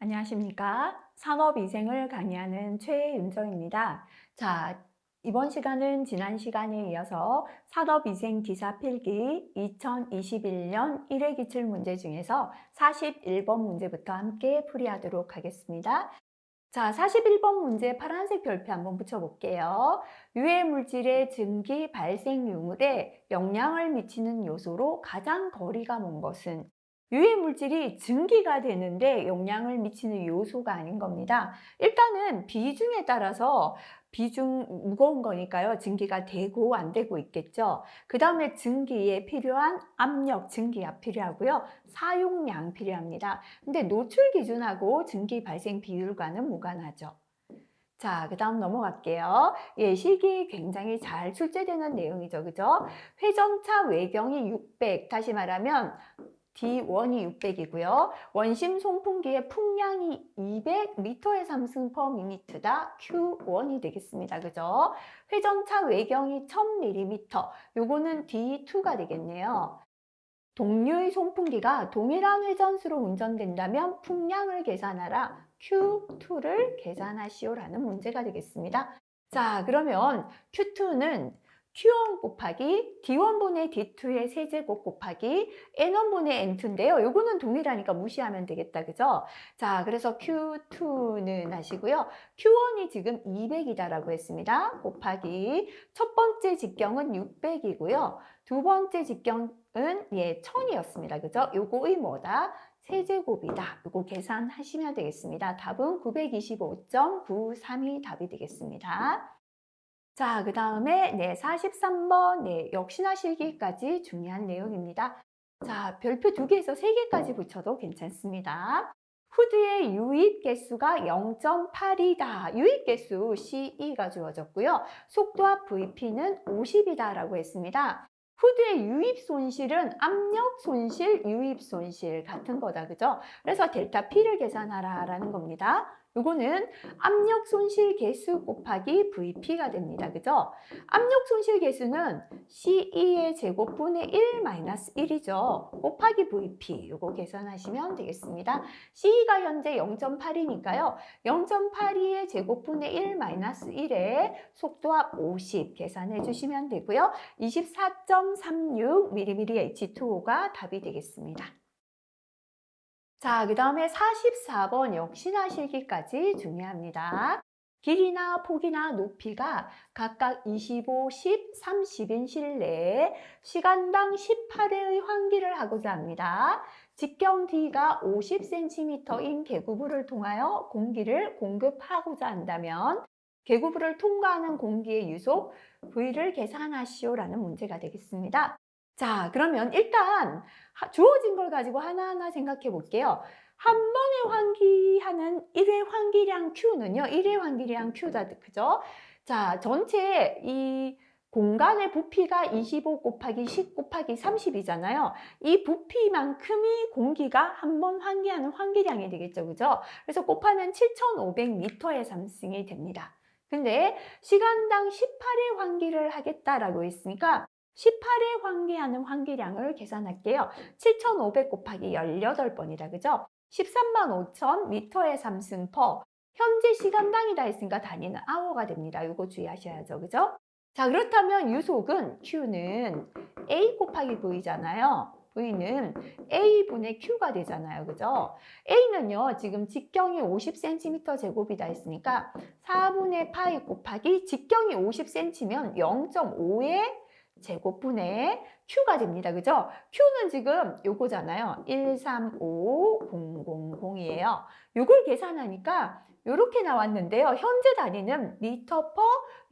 안녕하십니까. 산업위생을 강의하는 최윤정입니다. 자, 이번 시간은 지난 시간에 이어서 산업위생 기사 필기 2021년 1회 기출문제 중에서 41번 문제부터 함께 풀이하도록 하겠습니다. 자, 41번 문제 파란색 별표 한번 붙여볼게요. 유해 물질의 증기 발생 유물에 영향을 미치는 요소로 가장 거리가 먼 것은? 유해 물질이 증기가 되는데 영향을 미치는 요소가 아닌 겁니다. 일단은 비중에 따라서 비중 무거운 거니까요. 증기가 되고 안 되고 있겠죠. 그 다음에 증기에 필요한 압력, 증기압 필요하고요. 사용량 필요합니다. 근데 노출 기준하고 증기 발생 비율과는 무관하죠. 자, 그 다음 넘어갈게요. 예식이 굉장히 잘 출제되는 내용이죠. 그죠? 회전차 외경이 600, 다시 말하면 D1이 600이고요. 원심 송풍기의 풍량이 200m의 삼승 per minute다. Q1이 되겠습니다. 그죠? 회전차 외경이 1000mm. 요거는 D2가 되겠네요. 동류의 송풍기가 동일한 회전수로 운전된다면 풍량을 계산하라. Q2를 계산하시오라는 문제가 되겠습니다. 자, 그러면 Q2는 Q1 곱하기 D1분의 D2의 세제곱 곱하기 N1분의 N2인데요. 요거는 동일하니까 무시하면 되겠다. 그죠? 자, 그래서 Q2는 하시고요. Q1이 지금 200이다라고 했습니다. 곱하기 첫 번째 직경은 600이고요. 두 번째 직경은 1000이었습니다. 그죠? 요거의 뭐다? 세제곱이다. 요거 계산하시면 되겠습니다. 답은 925.93이 답이 되겠습니다. 자, 그 다음에 43번 역시나 실기까지 중요한 내용입니다. 자, 별표 2개에서 3개까지 붙여도 괜찮습니다. 후드의 유입 개수가 0.8이다. 유입 개수 CE가 주어졌고요. 속도와 VP는 50이다라고 했습니다. 후드의 유입 손실은 압력 손실, 유입 손실 같은 거다. 그죠? 그래서 델타 P를 계산하라 라는 겁니다. 요거는 압력 손실 개수 곱하기 VP가 됩니다. 그죠? 압력 손실 개수는 CE의 제곱분의 1-1이죠. 곱하기 VP. 요거 계산하시면 되겠습니다. CE가 현재 0.8이니까요. 0.82의 제곱분의 1-1에 속도압 50 계산해 주시면 되고요. 24.36 mmHg2O가 답이 되겠습니다. 자, 그 다음에 44번 역시나 실기까지 중요합니다. 길이나 폭이나 높이가 각각 25, 10, 30인 실내에 시간당 18회의 환기를 하고자 합니다. 직경 D가 50cm인 개구부를 통하여 공기를 공급하고자 한다면 개구부를 통과하는 공기의 유속 V를 계산하시오라는 문제가 되겠습니다. 자, 그러면 일단 주어진 걸 가지고 하나하나 생각해 볼게요. 한 번에 환기하는 1회 환기량 Q는요. 1회 환기량 Q다. 그죠? 자, 전체 이 공간의 부피가 25 곱하기 10 곱하기 30이잖아요. 이 부피만큼이 공기가 한 번 환기하는 환기량이 되겠죠. 그죠? 그래서 곱하면 7,500m의 삼승이 됩니다. 근데 시간당 18회 환기를 하겠다라고 했으니까 18회 환기하는 환기량을 계산할게요. 7,500 곱하기 18번이다. 그죠? 135,000m의 삼승 퍼. 현재 시간당이다 했으니까 단위는 hour가 됩니다. 이거 주의하셔야죠. 그죠? 자, 그렇다면 유속은 Q는 A 곱하기 V잖아요. V는 A분의 Q가 되잖아요. 그죠? A는요, 지금 직경이 50cm 제곱이다 했으니까 4분의 파이 곱하기 직경이 50cm면 0.5의 제곱분의 Q가 됩니다. 그죠? Q는 지금 요거잖아요. 135000이에요. 요걸 계산하니까 요렇게 나왔는데요. 현재 단위는 미터 퍼,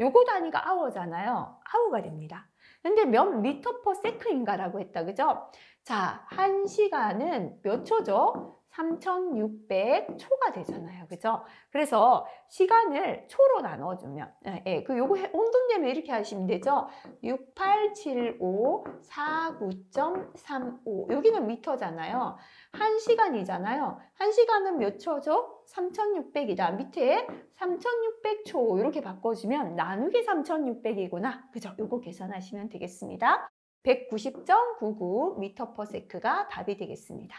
요거 단위가 아워잖아요. 아워가 됩니다. 근데 몇 미터 퍼 세크인가라고 했다. 그죠? 자, 1시간은 몇 초죠? 3600초가 되잖아요. 그죠? 그래서 시간을 초로 나눠주면, 요거 혼돈되면 이렇게 하시면 되죠? 687549.35 여기는 미터잖아요. 1시간이잖아요. 1시간은 몇 초죠? 3600이다. 밑에 3600초 이렇게 바꿔주면 나누기 3600이구나. 그죠? 요거 계산하시면 되겠습니다. 190.99 미터 퍼 세크가 답이 되겠습니다.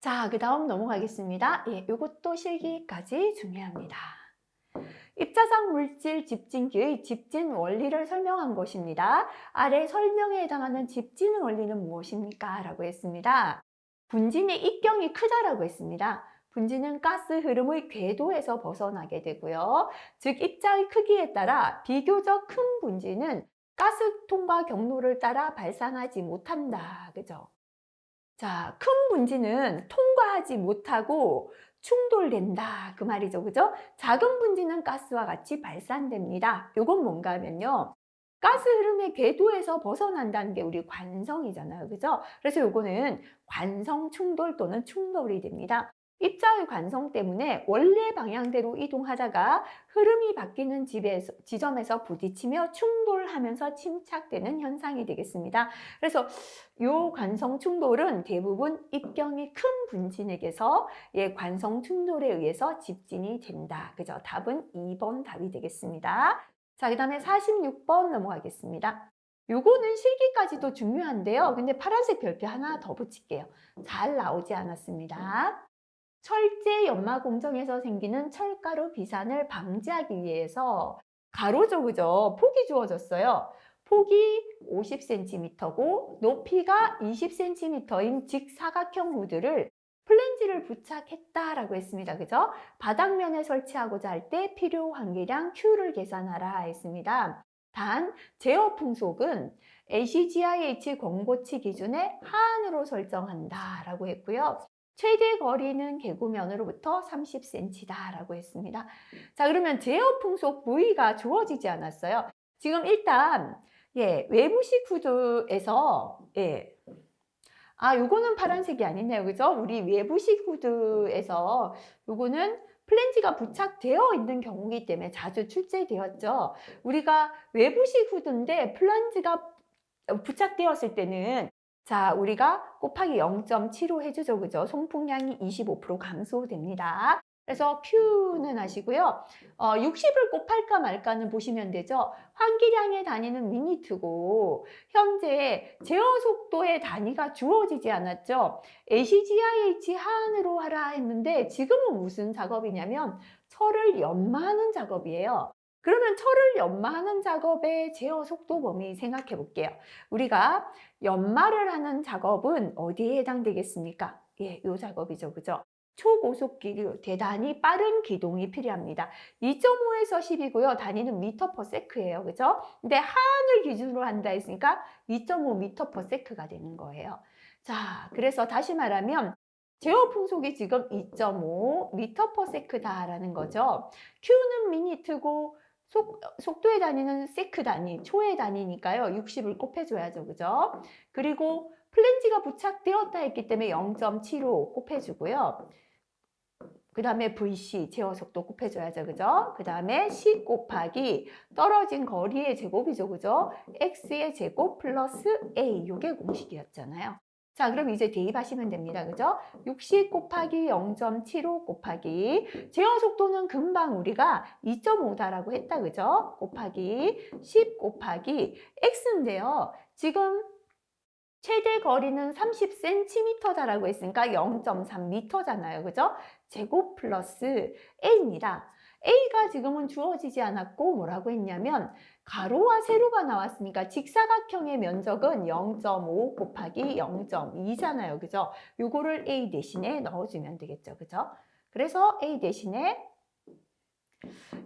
자, 그 다음 넘어가겠습니다. 예, 요것도 실기까지 중요합니다. 입자상 물질 집진기의 집진 원리를 설명한 것입니다. 아래 설명에 해당하는 집진 원리는 무엇입니까? 라고 했습니다. 분진의 입경이 크다라고 했습니다. 분진은 가스 흐름의 궤도에서 벗어나게 되고요. 즉 입자의 크기에 따라 비교적 큰 분진은 가스통과 경로를 따라 발산하지 못한다. 그죠? 자, 큰 분진은 통과하지 못하고 충돌된다. 그 말이죠. 그죠? 작은 분진은 가스와 같이 발산됩니다. 요건 뭔가 하면요. 가스 흐름의 궤도에서 벗어난다는 게 우리 관성이잖아요. 그죠? 그래서 요거는 관성 충돌 또는 충돌이 됩니다. 입자의 관성 때문에 원래 방향대로 이동하다가 흐름이 바뀌는 지점에서 부딪히며 충돌하면서 침착되는 현상이 되겠습니다. 그래서 요 관성 충돌은 대부분 입경이 큰 분진에게서 관성 충돌에 의해서 집진이 된다. 그죠? 답은 2번 답이 되겠습니다. 자, 그 다음에 46번 넘어가겠습니다. 요거는 실기까지도 중요한데요. 근데 파란색 별표 하나 더 붙일게요. 잘 나오지 않았습니다. 철제 연마 공정에서 생기는 철가루 비산을 방지하기 위해서 가로죠, 그죠? 폭이 주어졌어요. 폭이 50cm고 높이가 20cm인 직사각형 후드를 플랜지를 부착했다라고 했습니다. 그죠? 바닥면에 설치하고자 할 때 필요 환기량 Q를 계산하라 했습니다. 단, 제어 풍속은 ACGIH 권고치 기준의 하한으로 설정한다라고 했고요. 최대 거리는 개구면으로부터 30cm다라고 했습니다. 자, 그러면 제어 풍속 부위가 주어지지 않았어요. 지금 일단 외부식 후드에서 요거는 파란색이 아니네요. 그죠? 우리 외부식 후드에서 요거는 플랜지가 부착되어 있는 경우이기 때문에 자주 출제되었죠. 우리가 외부식 후드인데 플랜지가 부착되었을 때는 자, 우리가 곱하기 0.75 해주죠. 그죠? 송풍량이 25% 감소됩니다. 그래서 Q는 하시고요. 60을 곱할까 말까는 보시면 되죠. 환기량의 단위는 미니트고 현재 제어 속도의 단위가 주어지지 않았죠. ACGIH 하한으로 하라 했는데 지금은 무슨 작업이냐면 철을 연마하는 작업이에요. 그러면 철을 연마하는 작업의 제어 속도 범위 생각해 볼게요. 우리가 연마를 하는 작업은 어디에 해당되겠습니까? 이 작업이죠. 그죠? 초고속기류, 대단히 빠른 기동이 필요합니다. 2.5에서 10이고요. 단위는 미터 퍼 세크예요. 그죠? 근데 하한을 기준으로 한다 했으니까 2.5 미터 퍼 세크가 되는 거예요. 자, 그래서 다시 말하면 제어 풍속이 지금 2.5 미터 퍼 세크다라는 거죠. Q는 미니트고 속도의 단위는 세크 단위, 초의 단위니까요. 60을 곱해줘야죠. 그죠? 그리고 플랜지가 부착되었다 했기 때문에 0.75 곱해주고요. 그 다음에 VC, 제어 속도 곱해줘야죠. 그죠? 그 다음에 10 곱하기 떨어진 거리의 제곱이죠. 그죠? X의 제곱 플러스 A, 요게 공식이었잖아요. 자, 그럼 이제 대입하시면 됩니다. 그죠? 60 곱하기 0.75 곱하기 제어 속도는 금방 우리가 2.5다라고 했다. 그죠? 곱하기 10 곱하기 X인데요. 지금 최대 거리는 30cm다라고 했으니까 0.3m잖아요. 그죠? 제곱 플러스 A입니다. A가 지금은 주어지지 않았고 뭐라고 했냐면 가로와 세로가 나왔으니까 직사각형의 면적은 0.5 곱하기 0.2잖아요. 그죠? 요거를 A 대신에 넣어주면 되겠죠. 그죠? 그래서 A 대신에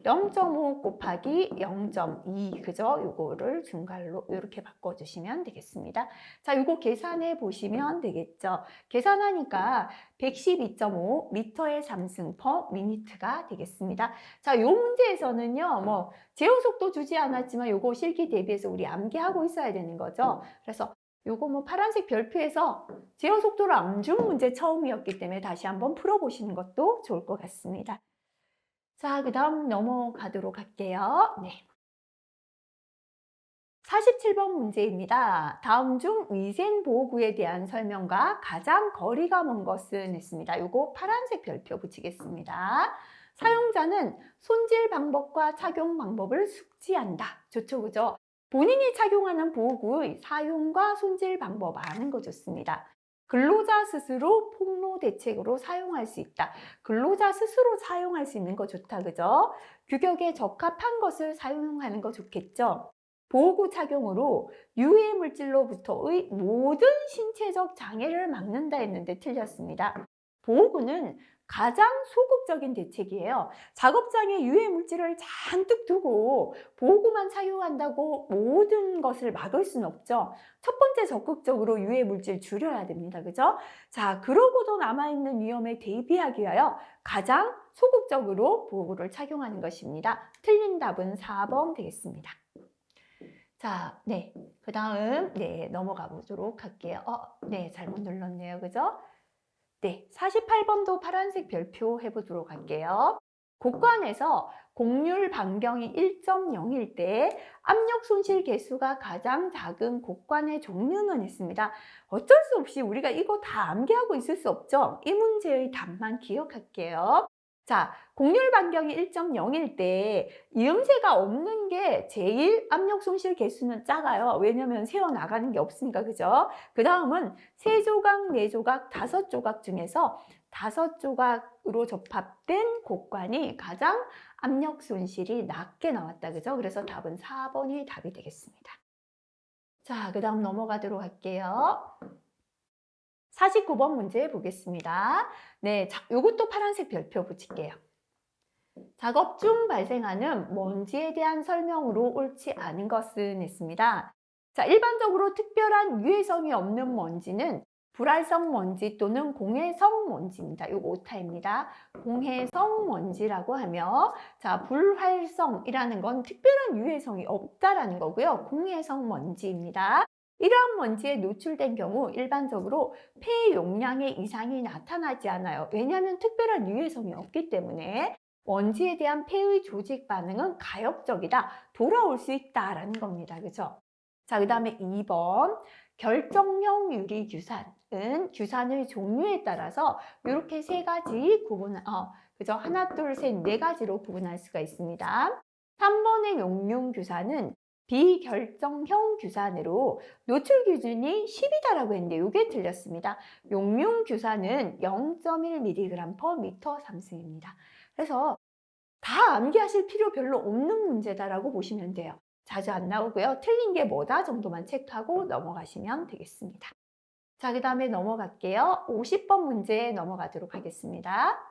0.5 곱하기 0.2 그죠? 요거를 중괄로 이렇게 바꿔주시면 되겠습니다. 자, 요거 계산해 보시면 되겠죠. 계산하니까 112.5 미터의 3승 퍼 미니트가 되겠습니다. 자, 요 문제에서는요, 뭐 제어 속도 주지 않았지만 요거 실기 대비해서 우리 암기하고 있어야 되는 거죠. 그래서 요거 뭐 파란색 별표에서 제어 속도를 안 준 문제 처음이었기 때문에 다시 한번 풀어보시는 것도 좋을 것 같습니다. 자, 그 다음 넘어가도록 할게요. 네. 47번 문제입니다. 다음 중 위생보호구에 대한 설명과 가장 거리가 먼 것은 했습니다. 요거 파란색 별표 붙이겠습니다. 사용자는 손질 방법과 착용 방법을 숙지한다. 좋죠, 그죠? 본인이 착용하는 보호구의 사용과 손질 방법 아는 거 좋습니다. 근로자 스스로 폭로 대책으로 사용할 수 있다. 근로자 스스로 사용할 수 있는 거 좋다, 그죠? 규격에 적합한 것을 사용하는 거 좋겠죠? 보호구 착용으로 유해 물질로부터의 모든 신체적 장애를 막는다 했는데 틀렸습니다. 보호구는 가장 소극적인 대책이에요. 작업장에 유해 물질을 잔뜩 두고 보호구만 착용한다고 모든 것을 막을 수는 없죠. 첫 번째 적극적으로 유해 물질 줄여야 됩니다. 그죠? 자, 그러고도 남아있는 위험에 대비하기 위하여 가장 소극적으로 보호구를 착용하는 것입니다. 틀린 답은 4번 되겠습니다. 자, 네. 그 다음, 네, 넘어가 보도록 할게요. 네, 잘못 눌렀네요. 그죠? 네, 48번도 파란색 별표 해보도록 할게요. 곡관에서 곡률 반경이 1.0일 때 압력 손실 개수가 가장 작은 곡관의 종류는 있습니다. 어쩔 수 없이 우리가 이거 다 암기하고 있을 수 없죠? 이 문제의 답만 기억할게요. 자, 곡률 반경이 1.0일 때 이음새가 없는 게 제일 압력 손실 개수는 작아요. 왜냐면 새어나가는 게 없으니까, 그죠? 그 다음은 3조각, 4조각, 5조각 중에서 5조각으로 접합된 곡관이 가장 압력 손실이 낮게 나왔다, 그죠? 그래서 답은 4번이 답이 되겠습니다. 자, 그 다음 넘어가도록 할게요. 49번 문제 보겠습니다. 네, 자, 요것도 파란색 별표 붙일게요. 작업 중 발생하는 먼지에 대한 설명으로 옳지 않은 것은 있습니다. 자, 일반적으로 특별한 유해성이 없는 먼지는 불활성 먼지 또는 공해성 먼지입니다. 이거 오타입니다. 공해성 먼지라고 하며, 자, 불활성이라는 건 특별한 유해성이 없다라는 거고요. 공해성 먼지입니다. 이러한 먼지에 노출된 경우 일반적으로 폐 용량의 이상이 나타나지 않아요. 왜냐하면 특별한 유해성이 없기 때문에 먼지에 대한 폐의 조직 반응은 가역적이다. 돌아올 수 있다라는 겁니다. 그죠? 자, 그 다음에 2번. 결정형 유리 규산은 규산의 종류에 따라서 이렇게 3가지 그죠? 하나, 둘, 셋, 4가지로 구분할 수가 있습니다. 3번의 용융 규산은 비결정형 규산으로 노출 기준이 10이다라고 했는데 이게 틀렸습니다. 용융 규산은 0.1mg/m 상승입니다. 그래서 다 암기하실 필요 별로 없는 문제다라고 보시면 돼요. 자주 안 나오고요. 틀린 게 뭐다 정도만 체크하고 넘어가시면 되겠습니다. 자, 그 다음에 넘어갈게요. 50번 문제 넘어가도록 하겠습니다.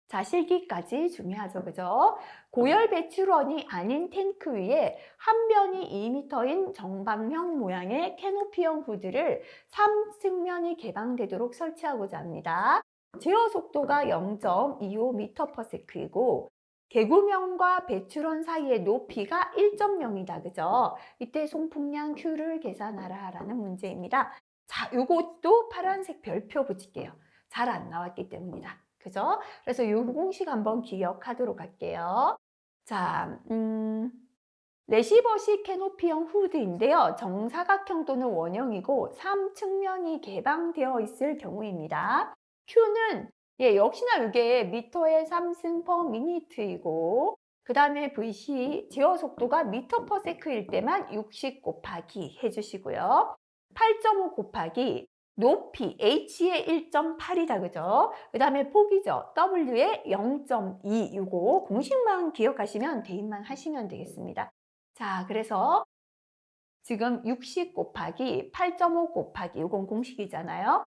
자, 실기까지 중요하죠. 그죠? 고열 배출원이 아닌 탱크 위에 한 변이 2m인 정방형 모양의 캐노피형 후드를 3측면이 개방되도록 설치하고자 합니다. 제어 속도가 0.25m/s이고 개구면과 배출원 사이의 높이가 1.0이다. 그죠? 이때 송풍량 Q를 계산하라 라는 문제입니다. 자, 요것도 파란색 별표 붙일게요. 잘 안 나왔기 때문이다. 그죠? 그래서 이 공식 한번 기억하도록 할게요. 자, 레시버식 캐노피형 후드인데요. 정사각형 또는 원형이고 3측면이 개방되어 있을 경우입니다. Q는 역시나 이게 미터에 3승/미니트이고 그 다음에 VC 제어 속도가 미터/세크일 때만 60 곱하기 해주시고요. 8.5 곱하기 높이 H의 1.8이다. 그죠? 그 다음에 폭이죠. W의 0.2 이거 공식만 기억하시면 대입만 하시면 되겠습니다. 자, 그래서 지금 60 곱하기 8.5 곱하기 이건 공식이잖아요.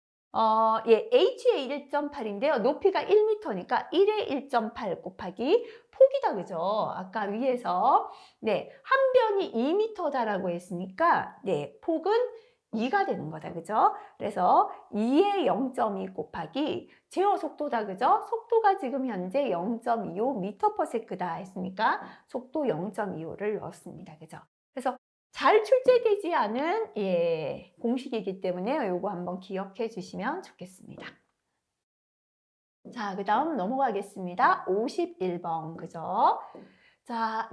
H의 1.8인데요. 높이가 1m니까 1의 1.8 곱하기 폭이다. 그죠? 아까 위에서 한 변이 2m다라고 했으니까 폭은 2가 되는 거다. 그죠? 그래서 2의 0.2 곱하기 제어 속도다. 그죠? 속도가 지금 현재 0.25m/s다 했으니까 속도 0.25를 넣었습니다. 그죠? 그래서 잘 출제되지 않은 공식이기 때문에 요거 한번 기억해 주시면 좋겠습니다. 자, 그 다음 넘어가겠습니다. 51번, 그죠? 자,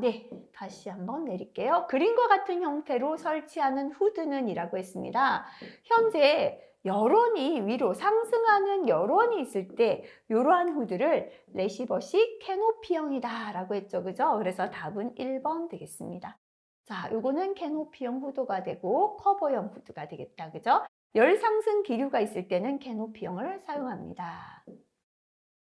다시 한번 내릴게요. 그림과 같은 형태로 설치하는 후드는 이라고 했습니다. 현재 열원이 위로 상승하는 열원이 있을 때 이러한 후드를 레시버식 캐노피형이다 라고 했죠. 그죠? 그래서 답은 1번 되겠습니다. 자, 요거는 캐노피형 후드가 되고 커버형 후드가 되겠다. 그죠? 열 상승 기류가 있을 때는 캐노피형을 사용합니다.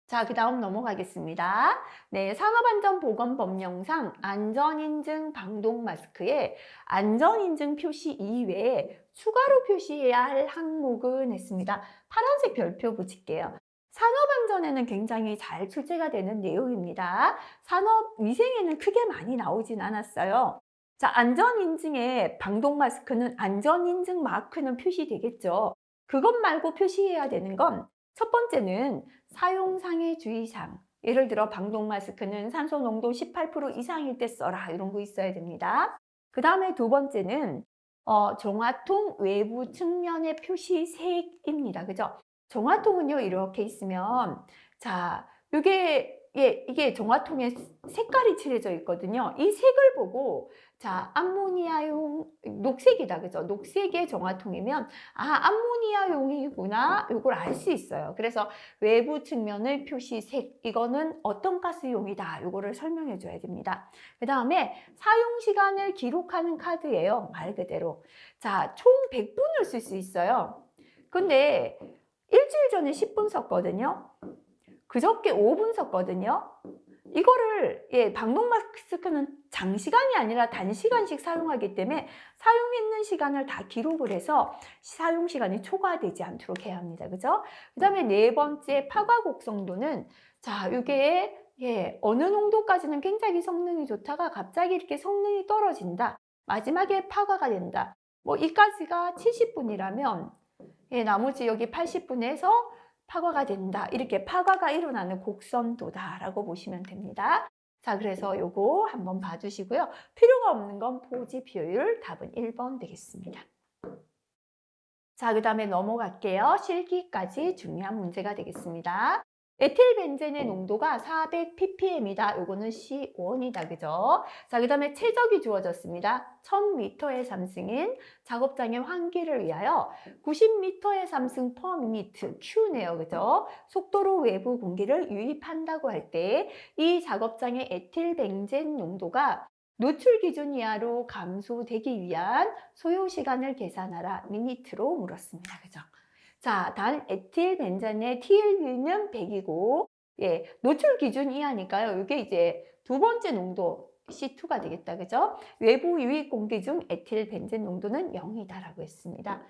자, 그 다음 넘어가겠습니다. 네, 산업안전보건법령상 안전인증 방독 마스크에 안전인증 표시 이외에 추가로 표시해야 할 항목은 했습니다. 파란색 별표 붙일게요. 산업안전에는 굉장히 잘 출제가 되는 내용입니다. 산업위생에는 크게 많이 나오진 않았어요. 자, 안전인증에 방독 마스크는 안전인증 마크는 표시되겠죠. 그것 말고 표시해야 되는 건 첫 번째는 사용상의 주의사항. 예를 들어 방독 마스크는 산소 농도 18% 이상일 때 써라. 이런 거 있어야 됩니다. 그 다음에 두 번째는 종아통 외부 측면의 표시색입니다. 그죠? 종아통은요, 이렇게 있으면, 자, 이게 종아통에 색깔이 칠해져 있거든요. 이 색을 보고, 자, 암모니아용, 녹색이다. 그죠? 녹색의 종아통이면, 아, 암모니아용이구나. 이걸 알 수 있어요. 그래서 외부 측면의 표시색, 이거는 어떤 가스용이다. 이거를 설명해 줘야 됩니다. 그 다음에 사용 시간을 기록하는 카드예요. 말 그대로. 자, 총 100분을 쓸 수 있어요. 근데 일주일 전에 10분 썼거든요. 그저께 5분 썼거든요. 이거를 방독 마스크는 장시간이 아니라 단시간씩 사용하기 때문에 사용했는 시간을 다 기록을 해서 사용 시간이 초과되지 않도록 해야 합니다. 그죠? 그 다음에 네 번째 파과 곡성도는 자, 이게 어느 농도까지는 굉장히 성능이 좋다가 갑자기 이렇게 성능이 떨어진다. 마지막에 파과가 된다. 뭐 이까지가 70분이라면 나머지 여기 80분에서 파과가 된다. 이렇게 파과가 일어나는 곡선도다라고 보시면 됩니다. 자, 그래서 요거 한번 봐주시고요. 필요가 없는 건 포지 비율, 답은 1번 되겠습니다. 자, 그 다음에 넘어갈게요. 실기까지 중요한 문제가 되겠습니다. 에틸벤젠의 농도가 400ppm이다. 요거는 C1이다. 그죠? 자, 그 다음에 최적이 주어졌습니다. 1000m의 삼승인 작업장의 환기를 위하여 90m의 삼승 per minute Q네요. 그죠? 속도로 외부 공기를 유입한다고 할 때 이 작업장의 에틸벤젠 농도가 노출 기준 이하로 감소되기 위한 소요 시간을 계산하라. 미니트로 물었습니다. 그죠? 자, 단 에틸벤젠의 TLV는 100이고, 노출 기준 이하니까요. 이게 이제 두 번째 농도 C2가 되겠다. 그죠? 외부 유입 공기 중 에틸벤젠 농도는 0이다라고 했습니다.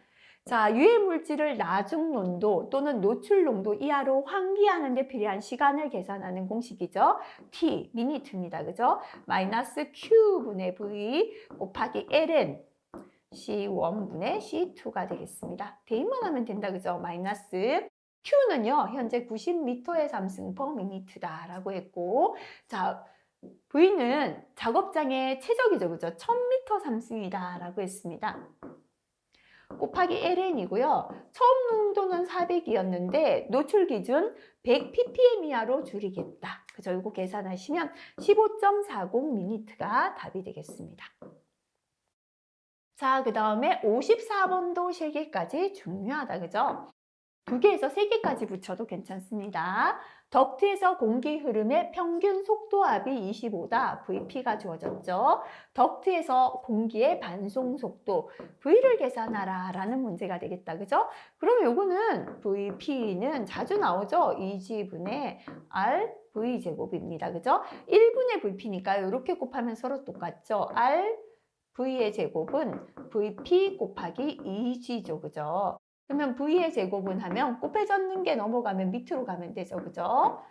자, 유해 물질을 나중 농도 또는 노출 농도 이하로 환기하는 데 필요한 시간을 계산하는 공식이죠. T, 미니트입니다. 그죠? 마이너스 Q분의 V 곱하기 Ln C1분의 C2가 되겠습니다. 대입만 하면 된다. 그죠? 마이너스 Q는요, 현재 90m의 삼승 per minute다라고 했고, 자, V는 작업장의 최적이죠. 그죠? 1000m 삼승이다라고 했습니다. 곱하기 LN이고요. 처음 농도는 400이었는데 노출 기준 100ppm 이하로 줄이겠다. 그죠? 이거 계산하시면 15.40미니트가 답이 되겠습니다. 자, 그 다음에 54번도 실기까지 중요하다. 그죠? 2개에서 3개까지 붙여도 괜찮습니다. 덕트에서 공기 흐름의 평균 속도압이 25다. VP가 주어졌죠. 덕트에서 공기의 반송 속도 V를 계산하라 라는 문제가 되겠다. 그죠? 그럼 요거는 VP는 자주 나오죠. 2G분의 R V제곱입니다. 그죠? 1분의 VP니까요. 이렇게 곱하면 서로 똑같죠. R V의 제곱은 VP 곱하기 2G죠. 그죠? 그러면 V의 제곱은 하면 곱해졌는 게 넘어가면 밑으로 가면 되죠. 그죠?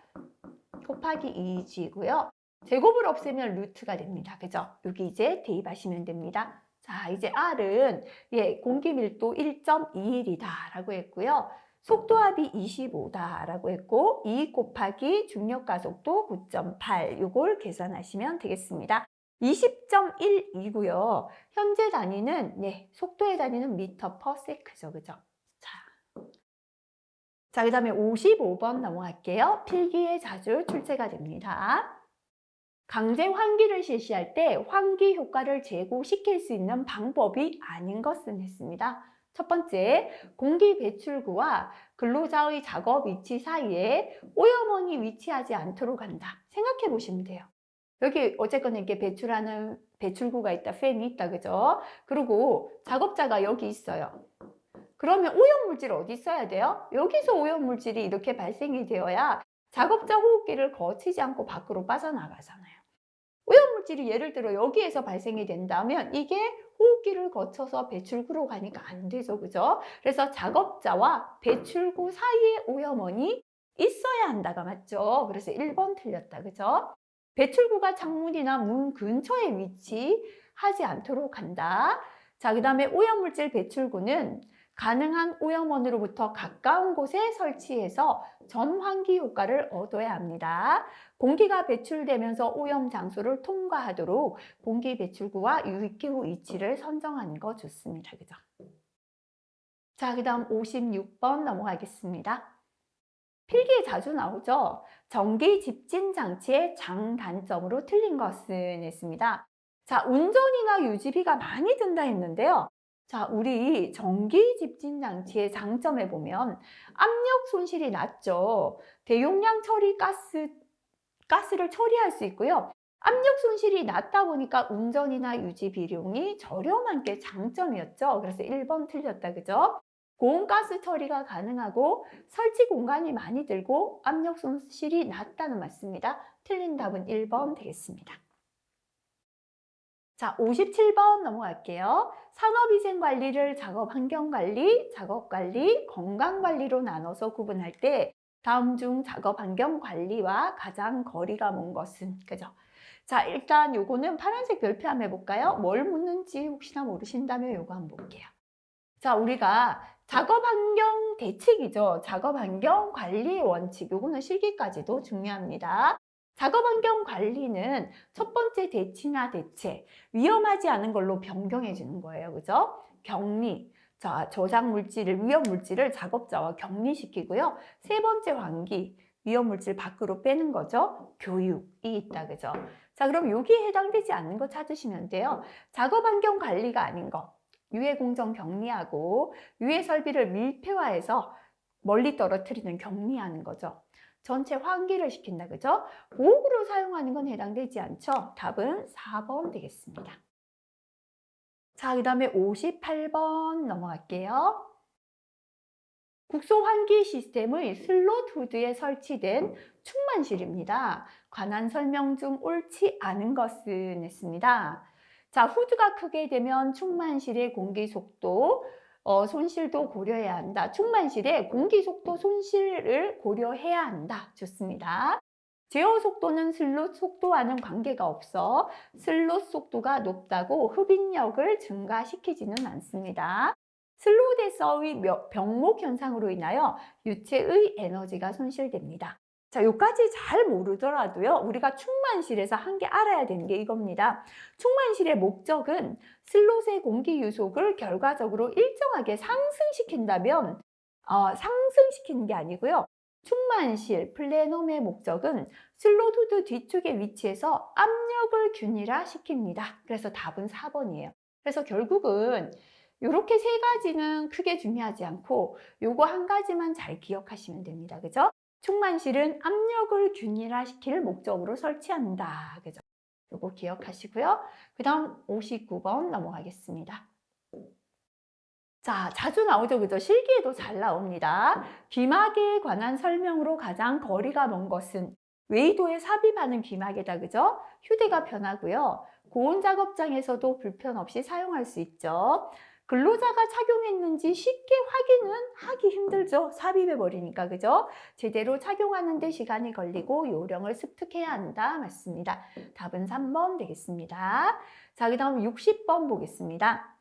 곱하기 2G고요. 제곱을 없애면 루트가 됩니다. 그죠? 여기 이제 대입하시면 됩니다. 자, 이제 R은 공기 밀도 1.21이다 라고 했고요. 속도압이 25다 라고 했고 2 곱하기 중력 가속도 9.8 이걸 계산하시면 되겠습니다. 20.12고요. 현재 단위는 속도의 단위는 미터 퍼 세크죠. 그죠? 자, 그 다음에 55번 넘어갈게요. 필기에 자주 출제가 됩니다. 강제 환기를 실시할 때 환기 효과를 제고시킬 수 있는 방법이 아닌 것은 했습니다. 첫 번째, 공기 배출구와 근로자의 작업 위치 사이에 오염원이 위치하지 않도록 한다. 생각해 보시면 돼요. 여기 어쨌거나 이렇게 배출구가 있다, 팬이 있다, 그죠? 그리고 작업자가 여기 있어요. 그러면 오염물질 어디 써야 돼요? 여기서 오염물질이 이렇게 발생이 되어야 작업자 호흡기를 거치지 않고 밖으로 빠져나가잖아요. 오염물질이 예를 들어 여기에서 발생이 된다면 이게 호흡기를 거쳐서 배출구로 가니까 안 되죠. 그죠? 그래서 작업자와 배출구 사이에 오염원이 있어야 한다가 맞죠? 그래서 1번 틀렸다. 그죠? 배출구가 창문이나 문 근처에 위치하지 않도록 한다. 자, 그 다음에 오염물질 배출구는 가능한 오염원으로부터 가까운 곳에 설치해서 전환기 효과를 얻어야 합니다. 공기가 배출되면서 오염 장소를 통과하도록 공기 배출구와 유입기구 위치를 선정하는 거 좋습니다. 그죠? 자, 그 다음 56번 넘어가겠습니다. 필기에 자주 나오죠? 전기 집진 장치의 장단점으로 틀린 것은 했습니다. 자, 운전이나 유지비가 많이 든다 했는데요. 자, 우리 전기 집진 장치의 장점에 보면 압력 손실이 낮죠. 대용량 처리 가스를 처리할 수 있고요. 압력 손실이 낮다 보니까 운전이나 유지 비용이 저렴한 게 장점이었죠. 그래서 1번 틀렸다. 그죠? 고온가스 처리가 가능하고 설치 공간이 많이 들고 압력 손실이 낮다는 말씀입니다. 틀린 답은 1번 되겠습니다. 자, 57번 넘어갈게요. 산업위생관리를 작업환경관리, 작업관리, 건강관리로 나눠서 구분할 때 다음 중 작업환경관리와 가장 거리가 먼 것은? 그죠? 자, 일단 요거는 파란색 별표 한번 해볼까요? 뭘 묻는지 혹시나 모르신다면 요거 한번 볼게요. 자, 우리가 작업환경 대책이죠. 작업환경 관리의 원칙. 요거는 실기까지도 중요합니다. 작업환경 관리는 첫 번째 대치나 대체, 위험하지 않은 걸로 변경해 주는 거예요. 그죠? 격리. 자, 저장물질을, 위험물질을 작업자와 격리시키고요. 세 번째 환기, 위험물질 밖으로 빼는 거죠. 교육이 있다. 그죠? 자, 그럼 여기에 해당되지 않는 거 찾으시면 돼요. 작업환경 관리가 아닌 거. 유해 공정 격리하고 유해 설비를 밀폐화해서 멀리 떨어뜨리는 격리하는 거죠. 전체 환기를 시킨다. 그죠? 보호구를 사용하는 건 해당되지 않죠. 답은 4번 되겠습니다. 자, 그 다음에 58번 넘어갈게요. 국소 환기 시스템의 슬롯 후드에 설치된 충만실입니다. 관한 설명 중 옳지 않은 것은 했습니다. 자, 후드가 크게 되면 충만실의 공기 속도 손실도 고려해야 한다. 충만실의 공기 속도 손실을 고려해야 한다. 좋습니다. 제어 속도는 슬롯 속도와는 관계가 없어 슬롯 속도가 높다고 흡인력을 증가시키지는 않습니다. 슬롯에서의 병목 현상으로 인하여 유체의 에너지가 손실됩니다. 자, 요까지 잘 모르더라도요, 우리가 충만실에서 한 개 알아야 되는 게 이겁니다. 충만실의 목적은 슬롯의 공기 유속을 결과적으로 일정하게 상승시킨다면, 상승시키는 게 아니고요. 충만실, 플래넘의 목적은 슬롯 후드 뒤쪽에 위치해서 압력을 균일화시킵니다. 그래서 답은 4번이에요. 그래서 결국은 이렇게 세 가지는 크게 중요하지 않고 요거 한 가지만 잘 기억하시면 됩니다. 그죠? 충만실은 압력을 균일화시킬 목적으로 설치한다. 그죠? 요거 기억하시고요. 그 다음 59번 넘어가겠습니다. 자, 자주 나오죠. 그죠? 실기에도 잘 나옵니다. 귀마개에 관한 설명으로 가장 거리가 먼 것은 웨이도에 삽입하는 귀마개다. 그죠? 휴대가 편하고요. 고온 작업장에서도 불편 없이 사용할 수 있죠. 근로자가 착용했는지 쉽게 확인은 하기 힘들죠. 삽입해 버리니까. 그죠? 제대로 착용하는 데 시간이 걸리고 요령을 습득해야 한다. 맞습니다. 답은 3번 되겠습니다. 자, 그 다음 60번 보겠습니다.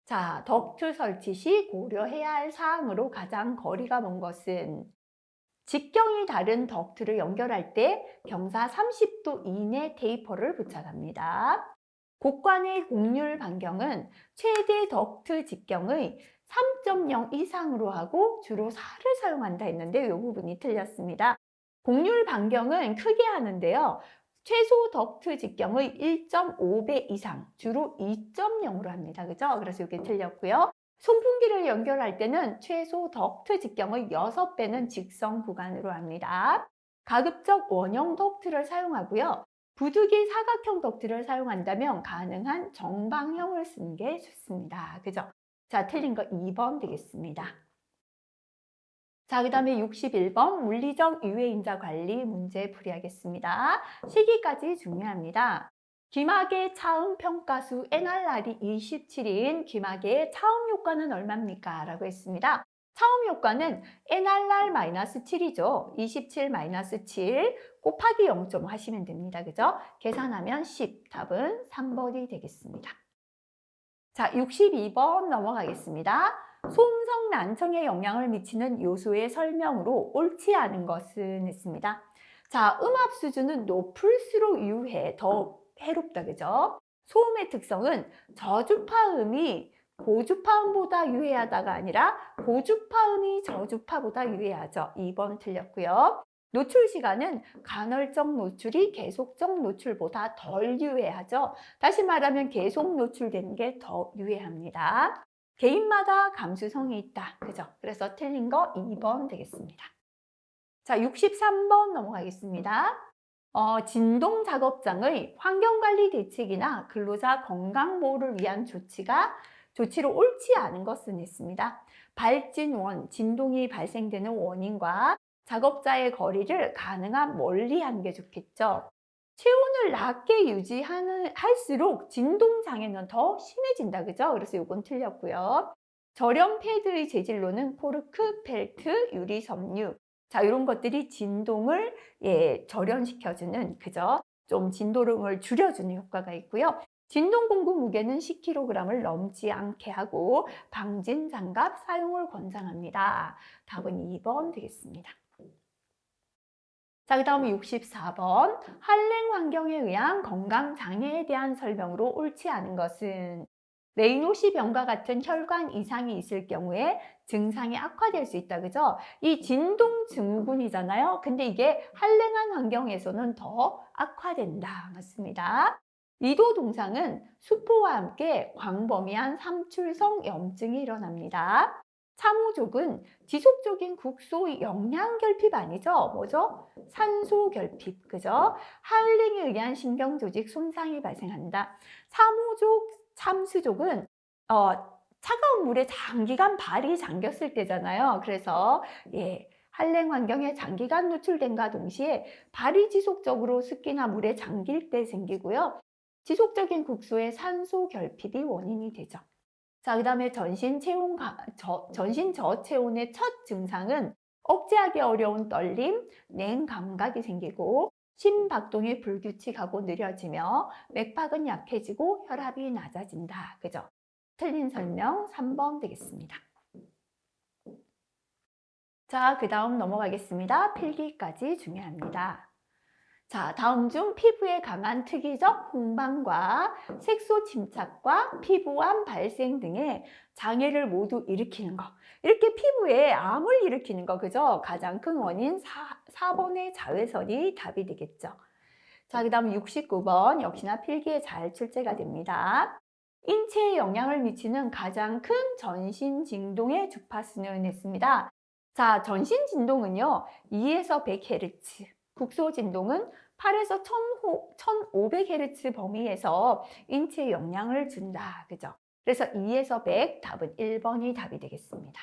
자, 덕트 설치 시 고려해야 할 사항으로 가장 거리가 먼 것은 직경이 다른 덕트를 연결할 때 경사 30도 이내 테이퍼를 부착합니다. 곡관의 곡률 반경은 최대 덕트 직경의 3.0 이상으로 하고 주로 4를 사용한다 했는데 이 부분이 틀렸습니다. 곡률 반경은 크게 하는데요. 최소 덕트 직경의 1.5배 이상, 주로 2.0으로 합니다. 그죠? 그래서 이게 틀렸고요. 송풍기를 연결할 때는 최소 덕트 직경의 6배는 직선 구간으로 합니다. 가급적 원형 덕트를 사용하고요. 부득이 사각형 덕트를 사용한다면 가능한 정방형을 쓰는 게 좋습니다. 그죠? 자, 틀린 거 2번 되겠습니다. 자, 그 다음에 61번 물리적 유해인자 관리 문제 풀이하겠습니다. 시기까지 중요합니다. 귀마개 차음 평가수 NRR이 27인 귀마개의 차음 효과는 얼마입니까? 라고 했습니다. 차음 효과는 NRR-7이죠. 27-7 곱하기 0.5 하시면 됩니다. 그죠? 계산하면 10. 답은 3번이 되겠습니다. 자, 62번 넘어가겠습니다. 소음성 난청에 영향을 미치는 요소의 설명으로 옳지 않은 것은 했습니다. 자, 음압 수준은 높을수록 유해, 더 해롭다, 그죠? 소음의 특성은 저주파음이 고주파음보다 유해하다가 아니라 고주파음이 저주파보다 유해하죠. 2번 틀렸고요. 노출 시간은 간헐적 노출이 계속적 노출보다 덜 유해하죠. 다시 말하면 계속 노출되는 게 더 유해합니다. 개인마다 감수성이 있다. 그죠? 그래서 틀린 거 2번 되겠습니다. 자, 63번 넘어가겠습니다. 진동 작업장의 환경관리 대책이나 근로자 건강보호를 위한 조치로 옳지 않은 것은 있습니다. 발진원, 진동이 발생되는 원인과 작업자의 거리를 가능한 멀리 하는 게 좋겠죠. 체온을 낮게 할수록 진동 장애는 더 심해진다, 그죠? 그래서 이건 틀렸고요. 저렴 패드의 재질로는 코르크, 펠트, 유리 섬유. 자, 이런 것들이 진동을 절연시켜주는, 그죠? 좀 진동을 줄여주는 효과가 있고요. 진동 공구 무게는 10kg을 넘지 않게 하고 방진 장갑 사용을 권장합니다. 답은 2번 되겠습니다. 자, 그 다음에 64번 한랭 환경에 의한 건강장애에 대한 설명으로 옳지 않은 것은 레이노시 병과 같은 혈관 이상이 있을 경우에 증상이 악화될 수 있다, 그죠? 이 진동 증후군이잖아요. 근데 이게 한랭한 환경에서는 더 악화된다, 맞습니다. 이도 동상은 수포와 함께 광범위한 삼출성 염증이 일어납니다. 참호족은 지속적인 국소 영양 결핍 아니죠? 뭐죠? 산소 결핍, 그죠? 하을링에 의한 신경 조직 손상이 발생한다. 참수족은 차가운 물에 장기간 발이 잠겼을 때잖아요. 그래서 한랭 환경에 장기간 노출된과 동시에 발이 지속적으로 습기나 물에 잠길 때 생기고요. 지속적인 국소의 산소 결핍이 원인이 되죠. 자, 그 다음에 전신 저체온의 첫 증상은 억제하기 어려운 떨림, 냉감각이 생기고 심박동이 불규칙하고 느려지며 맥박은 약해지고 혈압이 낮아진다. 그죠? 틀린 설명 3번 되겠습니다. 자, 그 다음 넘어가겠습니다. 필기까지 중요합니다. 자, 다음 중 피부에 강한 특이적 홍방과 색소 침착과 피부암 발생 등의 장애를 모두 일으키는 거. 이렇게 피부에 암을 일으키는 거, 그죠? 가장 큰 원인 4번의 자외선이 답이 되겠죠. 자, 그 다음 69번 역시나 필기에 잘 출제가 됩니다. 인체에 영향을 미치는 가장 큰 전신 진동의 주파수는 했습니다. 자, 전신 진동은요, 2에서 100Hz. 국소 진동은 8에서 1500Hz 범위에서 인체에 영향을 준다. 그죠? 그래서 2에서 100 답은 1번이 답이 되겠습니다.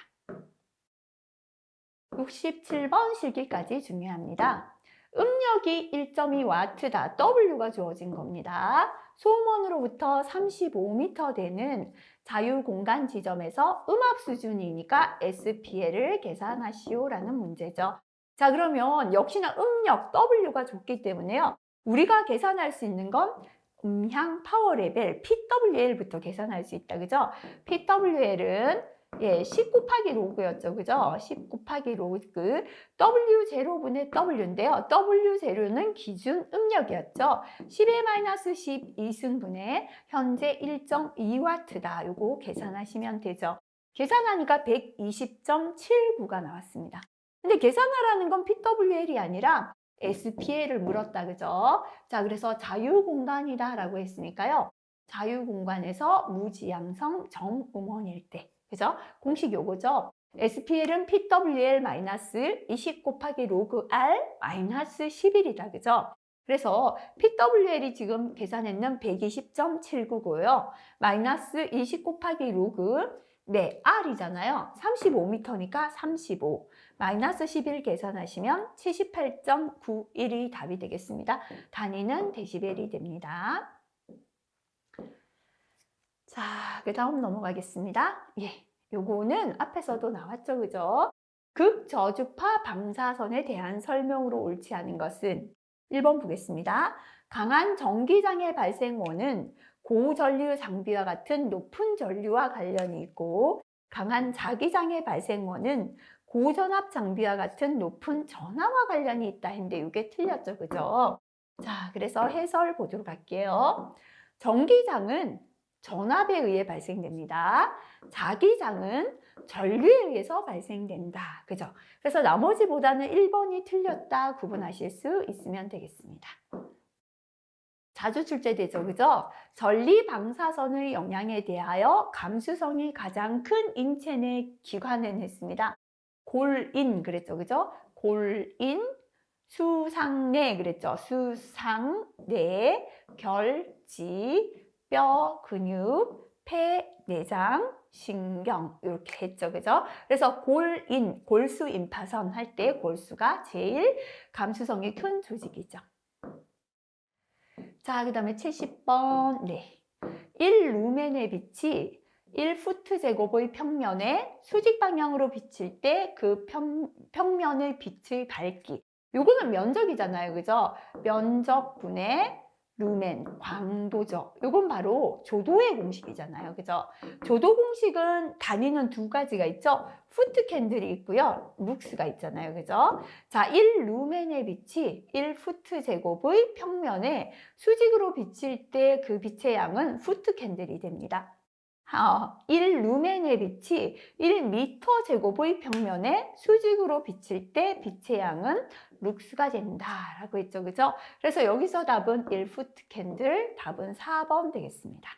67번 실기까지 중요합니다. 음력이 1.2W다. W가 주어진 겁니다. 소음원으로부터 35m 되는 자유공간 지점에서 음압 수준이니까 SPL을 계산하시오라는 문제죠. 자, 그러면 역시나 음력 W가 줬기 때문에요. 우리가 계산할 수 있는 건 음향 파워 레벨 PWL부터 계산할 수 있다. 그죠? PWL은 10 곱하기 로그였죠. 그죠? 10 곱하기 로그 W0분의 W인데요. W0는 기준 음력이었죠. 10의-12 2승분의 현재 1.2W다. 요거 계산하시면 되죠. 계산하니까 120.79가 나왔습니다. 근데 계산하라는 건 PWL이 아니라 SPL을 물었다. 그죠? 자, 그래서 자유공간이다 라고 했으니까요. 자유공간에서 무지향성 정음원일 때. 그죠? 공식 요거죠. SPL은 PWL-20 곱하기 로그 R 마이너스 11이다. 그죠? 그래서 PWL이 지금 계산했는 120.79고요. 마이너스 20 곱하기 로그 네, R이잖아요. 35m니까 35. 마이너스 11 계산하시면 78.91이 답이 되겠습니다. 단위는 데시벨이 됩니다. 자, 그 다음 넘어가겠습니다. 예, 요거는 앞에서도 나왔죠, 그죠? 극저주파 방사선에 대한 설명으로 옳지 않은 것은 1번 보겠습니다. 강한 전기장애 발생원은 고전류 장비와 같은 높은 전류와 관련이 있고, 강한 자기장애 발생원은 고전압 장비와 같은 높은 전하와 관련이 있다 했는데 이게 틀렸죠, 그죠? 자, 그래서 해설 보도록 할게요. 전기장은 전압에 의해 발생됩니다. 자기장은 전류에 의해서 발생된다. 그죠? 그래서 나머지보다는 1번이 틀렸다 구분하실 수 있으면 되겠습니다. 자주 출제되죠. 그죠? 전리 방사선의 영향에 대하여 감수성이 가장 큰 인체 내 기관은 했습니다. 골인 그랬죠. 그죠? 골인, 수상내 그랬죠. 수상내, 결지, 뼈, 근육, 폐, 내장, 신경 이렇게 했죠. 그죠? 그래서 골인, 골수 임파선 할 때 골수가 제일 감수성이 큰 조직이죠. 자, 그 다음에 70번. 네. 1루멘의 빛이 1푸트 제곱의 평면에 수직 방향으로 비칠 때 그 평면의 빛의 밝기. 요거는 면적이잖아요. 그죠? 면적분의 루멘, 광도죠. 요건 바로 조도의 공식이잖아요. 그죠? 조도 공식은 단위는 두 가지가 있죠. 푸트 캔들이 있고요. 룩스가 있잖아요. 그죠? 자, 1루멘의 빛이 1푸트 제곱의 평면에 수직으로 비칠 때 그 빛의 양은 푸트 캔들이 됩니다. 1루멘의 빛이 1m 제곱의 평면에 수직으로 비칠 때 빛의 양은 룩스가 된다라고 했죠. 그죠? 그래서 여기서 답은 1푸트 캔들, 답은 4번 되겠습니다.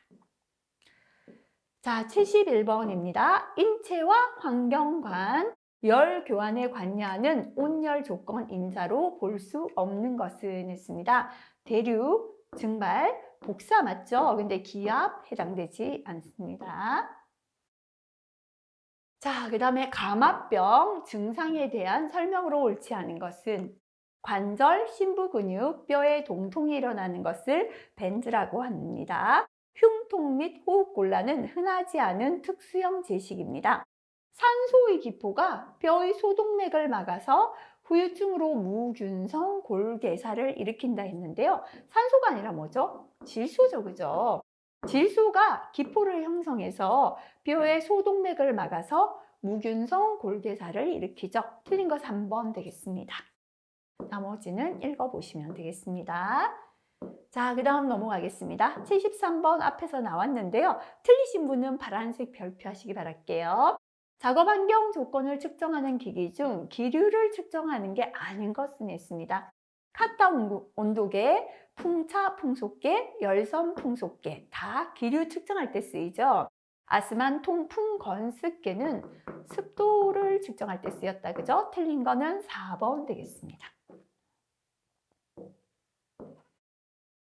자, 71번입니다. 인체와 환경관, 열 교환에 관여하는 온열 조건 인자로 볼 수 없는 것은 했습니다. 대류, 증발, 복사 맞죠? 근데 기압 해당되지 않습니다. 자, 그 다음에 감압병 증상에 대한 설명으로 옳지 않은 것은 관절, 심부근육, 뼈에 동통이 일어나는 것을 밴드라고 합니다. 흉통 및 호흡곤란은 흔하지 않은 특수형 제식입니다. 산소의 기포가 뼈의 소동맥을 막아서 후유증으로 무균성 골개사를 일으킨다 했는데요. 산소가 아니라 뭐죠? 질소죠, 그죠? 질소가 기포를 형성해서 뼈의 소동맥을 막아서 무균성 골개사를 일으키죠. 틀린 거 3번 되겠습니다. 나머지는 읽어보시면 되겠습니다. 자, 그 다음 넘어가겠습니다. 73번 앞에서 나왔는데요. 틀리신 분은 파란색 별표 하시기 바랄게요. 작업 환경 조건을 측정하는 기기 중 기류를 측정하는 게 아닌 것은 있습니다. 카타 온도계, 풍차 풍속계, 열선 풍속계 다 기류 측정할 때 쓰이죠. 아스만 통풍 건습계는 습도를 측정할 때 쓰였다. 그죠? 틀린 거는 4번 되겠습니다.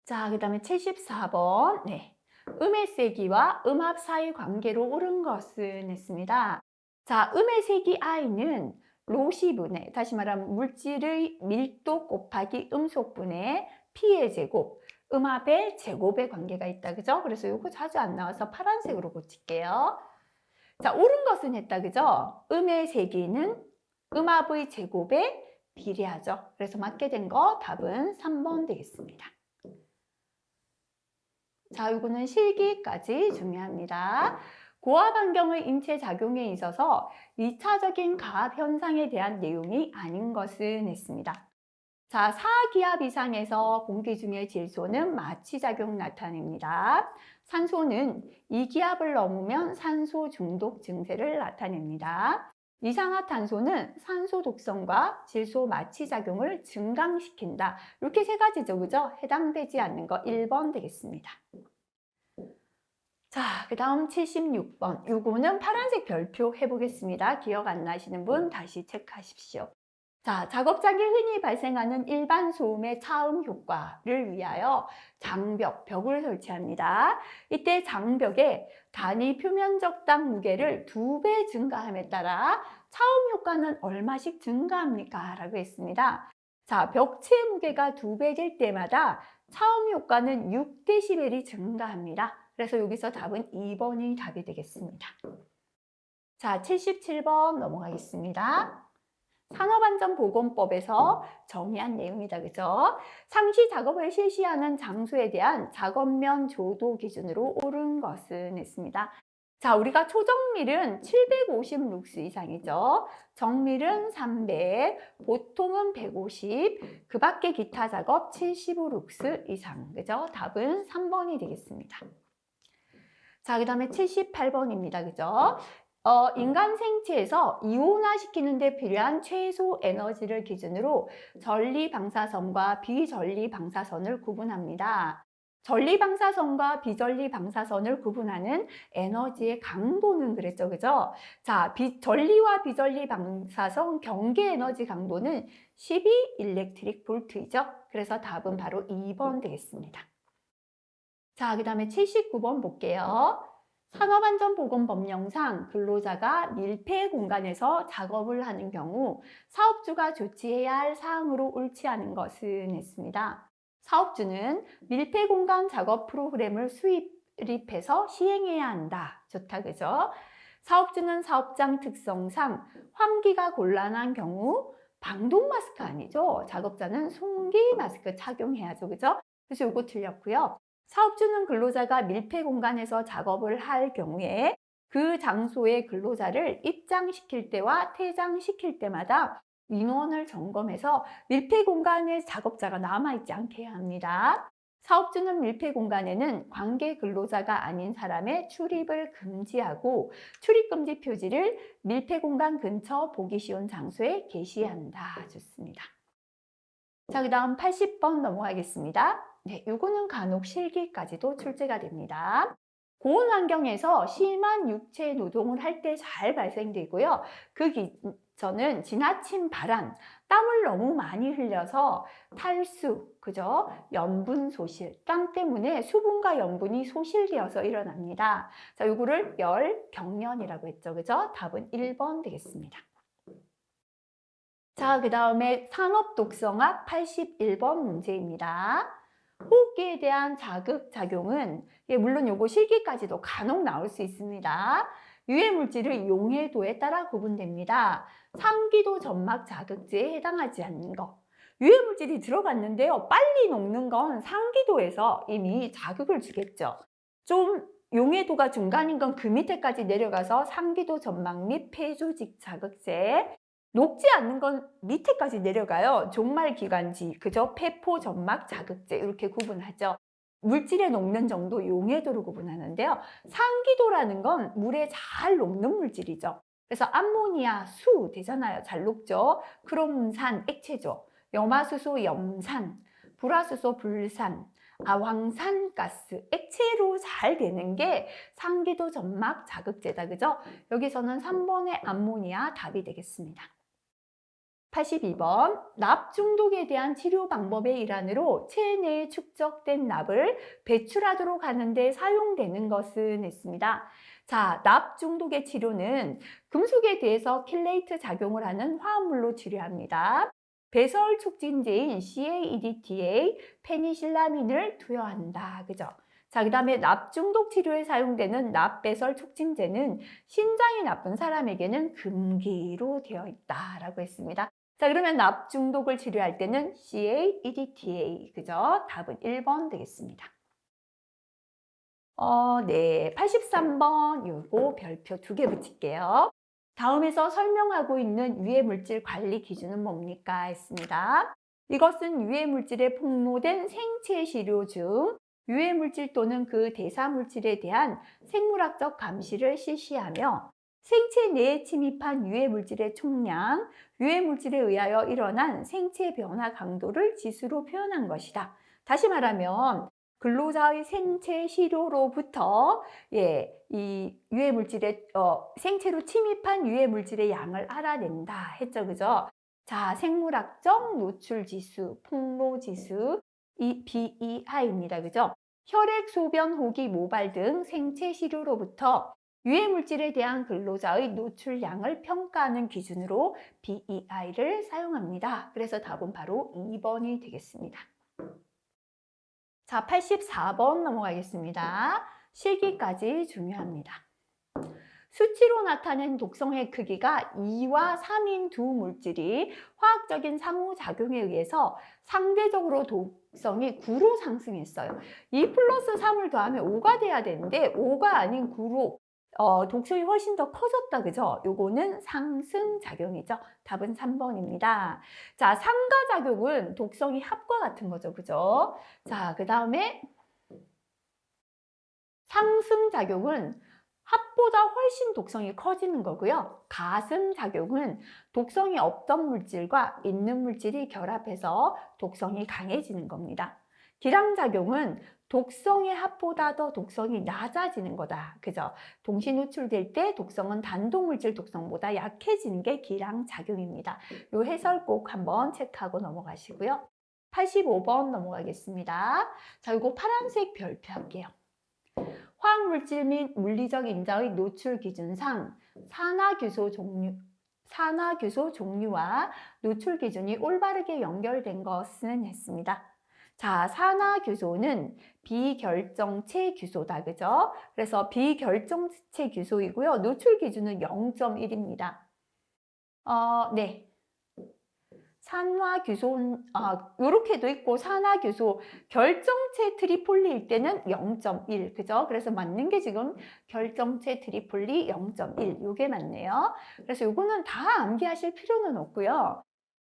자, 그 다음에 74번. 네. 음의 세기와 음압 사이 관계로 옳은 것은 했습니다. 자, 음의 세기 I는 로시분의, 다시 말하면 물질의 밀도 곱하기 음속분의 P의 제곱, 음압의 제곱의 관계가 있다. 그죠? 그래서 이거 자주 안 나와서 파란색으로 고칠게요. 자, 옳은 것은 했다. 그죠? 음의 세기는 음압의 제곱에 비례하죠. 그래서 맞게 된 거 답은 3번 되겠습니다. 자, 이거는 실기까지 중요합니다. 고압 환경의 인체 작용에 있어서 2차적인 가압 현상에 대한 내용이 아닌 것은 했습니다. 자, 4기압 이상에서 공기 중의 질소는 마취작용 나타냅니다. 산소는 2기압을 넘으면 산소 중독 증세를 나타냅니다. 이산화탄소는 산소 독성과 질소 마취작용을 증강시킨다. 이렇게 세 가지죠. 그죠? 해당되지 않는 거 1번 되겠습니다. 자, 그 다음 76번. 요거는 파란색 별표 해보겠습니다. 기억 안 나시는 분 다시 체크하십시오. 자, 작업장에 흔히 발생하는 일반 소음의 차음 효과를 위하여 벽을 설치합니다. 이때 장벽의 단위 표면적 당 무게를 2배 증가함에 따라 차음 효과는 얼마씩 증가합니까? 라고 했습니다. 자, 벽체 무게가 2배일 때마다 차음 효과는 6dB이 증가합니다. 그래서 여기서 답은 2번이 답이 되겠습니다. 자, 77번 넘어가겠습니다. 산업안전보건법에서 정의한 내용이다. 그죠? 상시 작업을 실시하는 장소에 대한 작업면 조도 기준으로 옳은 것은 했습니다. 자, 우리가 초정밀은 750 룩스 이상이죠. 정밀은 300, 보통은 150, 그 밖에 기타 작업 75 룩스 이상. 그죠? 답은 3번이 되겠습니다. 자, 그 다음에 78번입니다. 그죠? 인간 생체에서 이온화시키는 데 필요한 최소 에너지를 기준으로 전리방사선과 비전리방사선을 구분합니다. 전리방사선과 비전리방사선을 구분하는 에너지의 강도는 그랬죠, 그죠? 자, 전리와 비전리방사선 경계 에너지 강도는 12 일렉트릭 볼트이죠. 그래서 답은 바로 2번 되겠습니다. 자, 그 다음에 79번 볼게요. 산업안전보건법령상 근로자가 밀폐 공간에서 작업을 하는 경우 사업주가 조치해야 할 사항으로 옳지 않은 것은 했습니다. 사업주는 밀폐 공간 작업 프로그램을 수립해서 시행해야 한다. 좋다, 그죠? 사업주는 사업장 특성상 환기가 곤란한 경우 방독 마스크 아니죠? 작업자는 송기 마스크 착용해야죠, 그죠? 그래서 이거 틀렸고요. 사업주는 근로자가 밀폐 공간에서 작업을 할 경우에 그 장소의 근로자를 입장시킬 때와 퇴장시킬 때마다 인원을 점검해서 밀폐 공간에 작업자가 남아있지 않게 해야 합니다. 사업주는 밀폐 공간에는 관계 근로자가 아닌 사람의 출입을 금지하고 출입금지 표지를 밀폐 공간 근처 보기 쉬운 장소에 게시한다. 좋습니다. 자, 그 다음 80번 넘어가겠습니다. 네, 요거는 간혹 실기까지도 출제가 됩니다. 고온 환경에서 심한 육체 노동을 할 때 잘 발생되고요. 저는 지나친 발한, 땀을 너무 많이 흘려서 탈수, 그죠? 염분 소실, 땀 때문에 수분과 염분이 소실되어서 일어납니다. 자, 요거를 열경련이라고 했죠, 그죠? 답은 1번 되겠습니다. 자, 그 다음에 산업독성학 81번 문제입니다. 호흡기에 대한 자극작용은 물론 요거 실기까지도 간혹 나올 수 있습니다. 유해물질의 용해도에 따라 구분됩니다. 상기도 점막 자극제에 해당하지 않는 것. 유해물질이 들어갔는데요. 빨리 녹는 건 상기도에서 이미 자극을 주겠죠. 좀 용해도가 중간인 건 그 밑에까지 내려가서 상기도 점막 및 폐조직 자극제. 녹지 않는 건 밑에까지 내려가요. 종말기관지, 그죠? 폐포 점막 자극제 이렇게 구분하죠. 물질에 녹는 정도 용해도로 구분하는데요. 상기도라는 건 물에 잘 녹는 물질이죠. 그래서 암모니아, 수 되잖아요. 잘 녹죠. 크롬산, 액체죠. 염화수소, 염산, 불화수소, 불산, 황산가스, 액체로 잘 되는 게 상기도 점막 자극제다. 그죠? 여기서는 3번의 암모니아 답이 되겠습니다. 82번, 납 중독에 대한 치료 방법의 일환으로 체내에 축적된 납을 배출하도록 하는데 사용되는 것은 했습니다. 자, 납 중독의 치료는 금속에 대해서 킬레이트 작용을 하는 화합물로 치료합니다. 배설 촉진제인 CaEDTA, 페니실라민을 투여한다. 그죠? 자, 그 다음에 납 중독 치료에 사용되는 납 배설 촉진제는 신장이 나쁜 사람에게는 금기로 되어 있다라고 했습니다. 자, 그러면 납 중독을 치료할 때는 CaEDTA, 그죠? 답은 1번 되겠습니다. 네, 83번 요거 별표 2개 붙일게요. 다음에서 설명하고 있는 유해물질 관리 기준은 뭡니까? 했습니다. 이것은 유해물질에 폭로된 생체 시료 중 유해물질 또는 그 대사물질에 대한 생물학적 감시를 실시하며 생체 내에 침입한 유해물질의 총량, 유해물질에 의하여 일어난 생체 변화 강도를 지수로 표현한 것이다. 다시 말하면 근로자의 생체 시료로부터 이 유해물질의 생체로 침입한 유해물질의 양을 알아낸다 했죠, 그죠? 자, 생물학적 노출 지수, 폭로 지수, 이 BEI입니다. 그죠? 혈액, 소변, 호기, 모발 등 생체 시료로부터 유해 물질에 대한 근로자의 노출량을 평가하는 기준으로 BEI를 사용합니다. 그래서 답은 바로 2번이 되겠습니다. 자, 84번 넘어가겠습니다. 실기까지 중요합니다. 수치로 나타낸 독성의 크기가 2와 3인 두 물질이 화학적인 상호작용에 의해서 상대적으로 독성이 9로 상승했어요. 2 플러스 3을 더하면 5가 돼야 되는데 5가 아닌 9로 독성이 훨씬 더 커졌다. 그죠? 요거는 상승작용이죠. 답은 3번입니다. 자, 상가작용은 독성이 합과 같은 거죠. 그죠? 자, 그 다음에 상승작용은 합보다 훨씬 독성이 커지는 거고요. 가승작용은 독성이 없던 물질과 있는 물질이 결합해서 독성이 강해지는 겁니다. 기량작용은 독성의 합보다 더 독성이 낮아지는 거다. 그죠? 동시 노출될 때 독성은 단독물질 독성보다 약해지는 게 기량작용입니다. 이 해설 꼭 한번 체크하고 넘어가시고요. 85번 넘어가겠습니다. 자, 이거 파란색 별표 할게요. 화학물질 및 물리적 인자의 노출 기준상 산화규소 종류와 노출 기준이 올바르게 연결된 것은 했습니다. 자, 산화규소는 비결정체 규소다. 그죠? 그래서 비결정체 규소이고요. 노출 기준은 0.1입니다. 네. 산화규소, 요렇게도 있고, 산화규소, 결정체 트리폴리일 때는 0.1, 그죠? 그래서 맞는 게 지금 결정체 트리폴리 0.1, 요게 맞네요. 그래서 요거는 다 암기하실 필요는 없고요.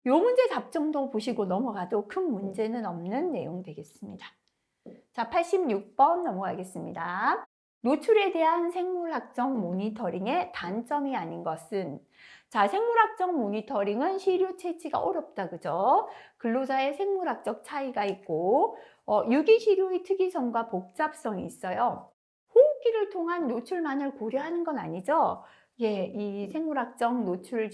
요 문제 답 정도 보시고 넘어가도 큰 문제는 없는 내용 되겠습니다. 자, 86번 넘어가겠습니다. 노출에 대한 생물학적 모니터링의 단점이 아닌 것은, 자, 생물학적 모니터링은 시료 채취가 어렵다. 그죠? 근로자의 생물학적 차이가 있고 유기시료의 특이성과 복잡성이 있어요. 호흡기를 통한 노출만을 고려하는 건 아니죠. 예, 이 생물학적 노출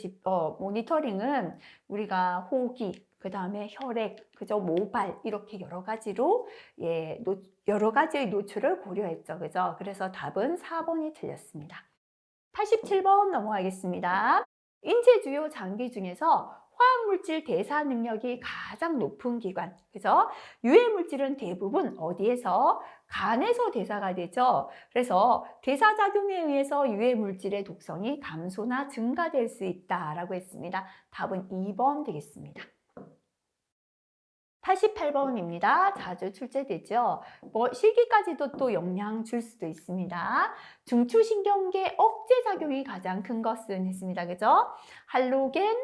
모니터링은 우리가 호흡기, 그 다음에 혈액, 그죠? 모발, 이렇게 여러 가지로, 예, 여러 가지의 노출을 고려했죠. 그죠? 그래서 답은 4번이 틀렸습니다. 87번 넘어가겠습니다. 인체 주요 장기 중에서 화학물질 대사 능력이 가장 높은 기관, 그죠? 유해 물질은 대부분 어디에서? 간에서 대사가 되죠. 그래서 대사작용에 의해서 유해 물질의 독성이 감소나 증가될 수 있다라고 했습니다. 답은 2번 되겠습니다. 88번입니다. 자주 출제되죠. 실기까지도 또 영향 줄 수도 있습니다. 중추신경계 억제작용이 가장 큰 것은 했습니다. 그죠? 할로겐,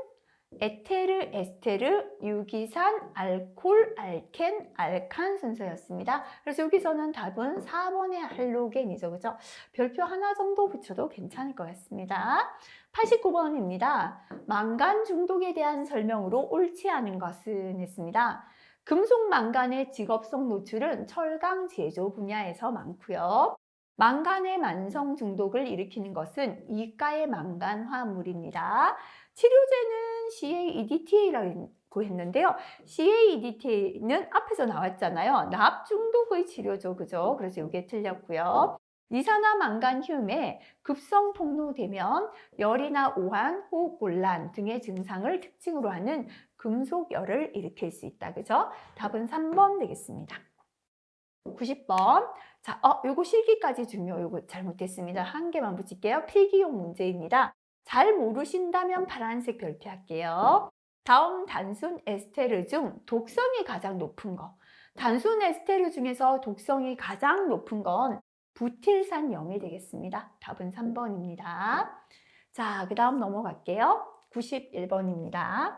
에테르, 에스테르, 유기산, 알콜, 알켄, 알칸 순서였습니다. 그래서 여기서는 답은 4번의 할로겐이죠. 그죠? 별표 하나 정도 붙여도 괜찮을 것 같습니다. 89번입니다. 망간 중독에 대한 설명으로 옳지 않은 것은 했습니다. 금속 망간의 직업성 노출은 철강 제조 분야에서 많고요. 망간의 만성 중독을 일으키는 것은 이가의 망간 화합물입니다. 치료제는 CAEDTA라고 했는데요. CAEDTA는 앞에서 나왔잖아요. 납 중독의 치료죠. 그죠? 그래서 이게 틀렸고요. 이산화망간휴음에 급성 폭로되면 열이나 오한, 호흡곤란 등의 증상을 특징으로 하는 금속열을 일으킬 수 있다. 그죠? 답은 3번 되겠습니다. 90번. 자, 요거 실기까지 중요. 요거 잘못됐습니다. 한 개만 붙일게요. 필기용 문제입니다. 잘 모르신다면 파란색 별표 할게요. 다음 단순 에스테르 중 독성이 가장 높은 거. 단순 에스테르 중에서 독성이 가장 높은 건 부틸산염이 되겠습니다. 답은 3번입니다. 자, 그 다음 넘어갈게요. 91번입니다.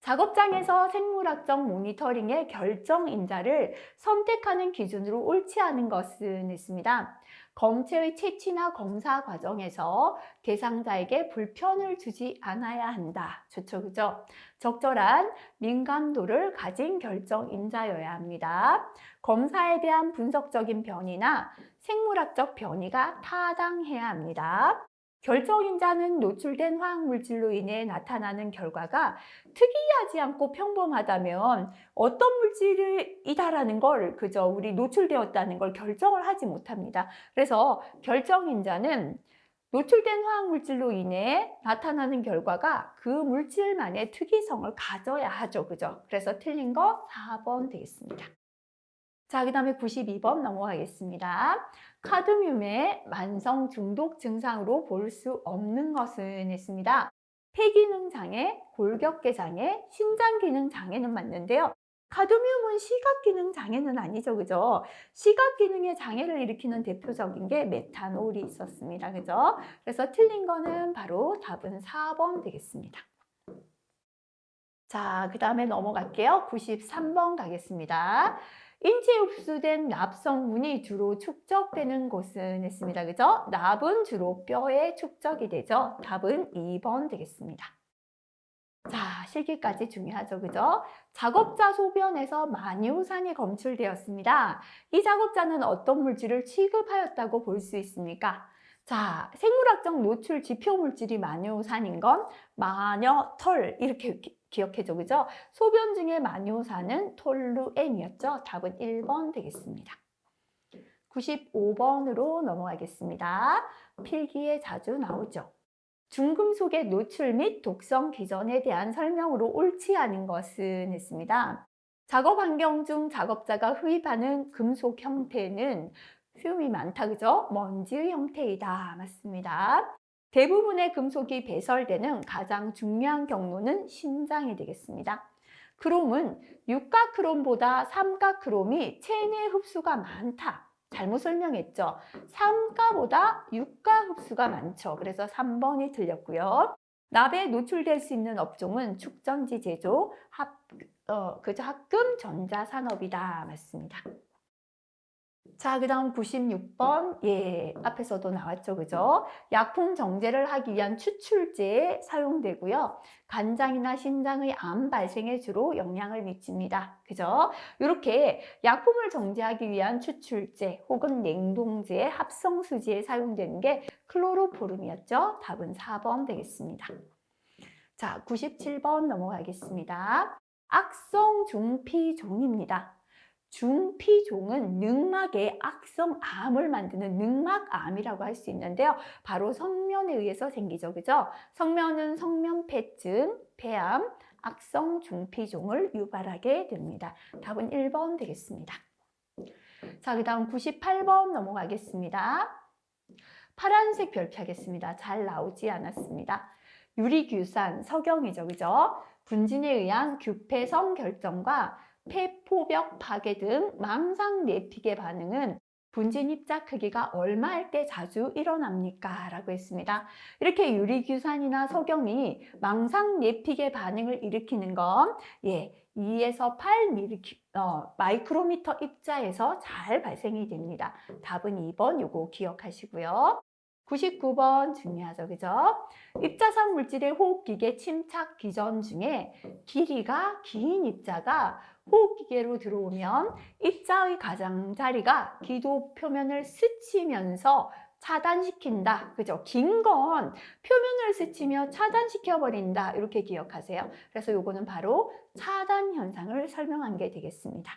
작업장에서 생물학적 모니터링의 결정인자를 선택하는 기준으로 옳지 않은 것은 있습니다. 검체의 채취나 검사 과정에서 대상자에게 불편을 주지 않아야 한다. 좋죠, 그죠? 적절한 민감도를 가진 결정인자여야 합니다. 검사에 대한 분석적인 변이나 생물학적 변이가 타당해야 합니다. 결정인자는 노출된 화학물질로 인해 나타나는 결과가 특이하지 않고 평범하다면 어떤 물질이다라는 걸 그저 우리 노출되었다는 걸 결정을 하지 못합니다. 그래서 결정인자는 노출된 화학물질로 인해 나타나는 결과가 그 물질만의 특이성을 가져야 하죠. 그죠? 그래서 틀린 거 4번 되겠습니다. 자, 그 다음에 92번 넘어가겠습니다. 카드뮴의 만성 중독 증상으로 볼 수 없는 것은 했습니다. 폐기능 장애, 골격계 장애, 신장 기능 장애는 맞는데요. 카드뮴은 시각 기능 장애는 아니죠. 그죠? 시각 기능의 장애를 일으키는 대표적인 게 메탄올이 있었습니다. 그죠? 그래서 틀린 거는 바로 답은 4번 되겠습니다. 자, 그 다음에 넘어갈게요. 93번 가겠습니다. 인체에 흡수된 납성분이 주로 축적되는 곳은 했습니다. 그죠? 납은 주로 뼈에 축적이 되죠. 답은 2번 되겠습니다. 자, 실기까지 중요하죠. 그죠? 작업자 소변에서 마니오산이 검출되었습니다. 이 작업자는 어떤 물질을 취급하였다고 볼 수 있습니까? 자, 생물학적 노출 지표 물질이 마니오산인 건 마녀, 털 이렇게 기억해줘. 그죠? 소변 중에 마니오산은 톨루엔이었죠. 답은 1번 되겠습니다. 95번으로 넘어가겠습니다. 필기에 자주 나오죠. 중금속의 노출 및 독성 기전에 대한 설명으로 옳지 않은 것은 했습니다. 작업 환경 중 작업자가 흡입하는 금속 형태는 듐이 많다, 그죠? 먼지의 형태이다. 맞습니다. 대부분의 금속이 배설되는 가장 중요한 경로는 신장이 되겠습니다. 크롬은 육가 크롬보다 삼가 크롬이 체내 흡수가 많다. 잘못 설명했죠. 삼가보다 육가 흡수가 많죠. 그래서 3번이 틀렸고요. 납에 노출될 수 있는 업종은 축전지 제조, 합금 전자산업이다. 맞습니다. 자, 그 다음 96번. 예, 앞에서도 나왔죠. 그죠? 약품 정제를 하기 위한 추출제에 사용되고요. 간장이나 신장의 암 발생에 주로 영향을 미칩니다. 그죠? 이렇게 약품을 정제하기 위한 추출제 혹은 냉동제, 합성수지에 사용되는 게 클로로포름이었죠. 답은 4번 되겠습니다. 자, 97번 넘어가겠습니다. 악성 중피종입니다. 중피종은 늑막의 악성암을 만드는 늑막암이라고 할 수 있는데요. 바로 성면에 의해서 생기죠. 그죠? 성면은 성면폐증, 폐암, 악성 중피종을 유발하게 됩니다. 답은 1번 되겠습니다. 자, 그 다음 98번 넘어가겠습니다. 파란색 별표하겠습니다. 잘 나오지 않았습니다. 유리규산, 석영이죠. 그죠? 분진에 의한 규폐성 결정과 폐포벽 파괴 등 망상 내피계 반응은 분진 입자 크기가 얼마일 때 자주 일어납니까? 라고 했습니다. 이렇게 유리규산이나 석영이 망상 내피계 반응을 일으키는 건 2에서 8 마이크로미터 입자에서 잘 발생이 됩니다. 답은 2번 요거 기억하시고요. 99번 중요하죠. 그죠? 입자상 물질의 호흡기계 침착 기전 중에 길이가 긴 입자가 호흡기계로 들어오면 입자의 가장자리가 기도 표면을 스치면서 차단시킨다. 그죠? 긴 건 표면을 스치며 차단시켜버린다. 이렇게 기억하세요. 그래서 요거는 바로 차단 현상을 설명한 게 되겠습니다.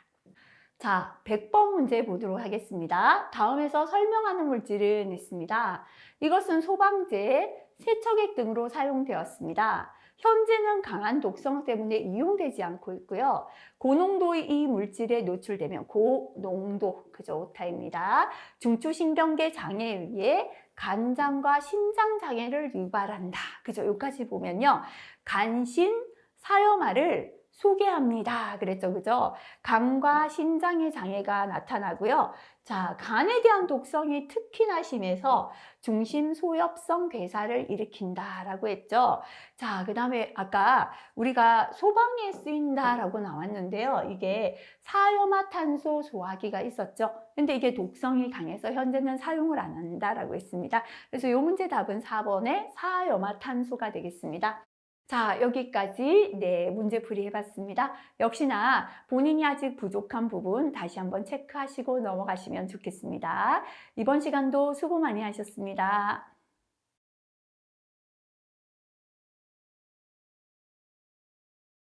자, 100번 문제 보도록 하겠습니다. 다음에서 설명하는 물질은 있습니다. 이것은 소방제, 세척액 등으로 사용되었습니다. 현재는 강한 독성 때문에 이용되지 않고 있고요. 고농도의 이 물질에 노출되면 고농도, 그죠? 오타입니다. 중추신경계 장애에 의해 간장과 신장 장애를 유발한다. 그죠? 여기까지 보면요. 간신 사염화를 소개합니다. 그랬죠. 그죠? 간과 신장의 장애가 나타나고요. 자, 간에 대한 독성이 특히나 심해서 중심소엽성 괴사를 일으킨다라고 했죠. 자, 그 다음에 아까 우리가 소방에 쓰인다라고 나왔는데요. 이게 사염화탄소 소화기가 있었죠. 근데 이게 독성이 강해서 현재는 사용을 안 한다라고 했습니다. 그래서 이 문제 답은 4번의 사염화탄소가 되겠습니다. 자, 여기까지 문제풀이 해봤습니다. 역시나 본인이 아직 부족한 부분 다시 한번 체크하시고 넘어가시면 좋겠습니다. 이번 시간도 수고 많이 하셨습니다.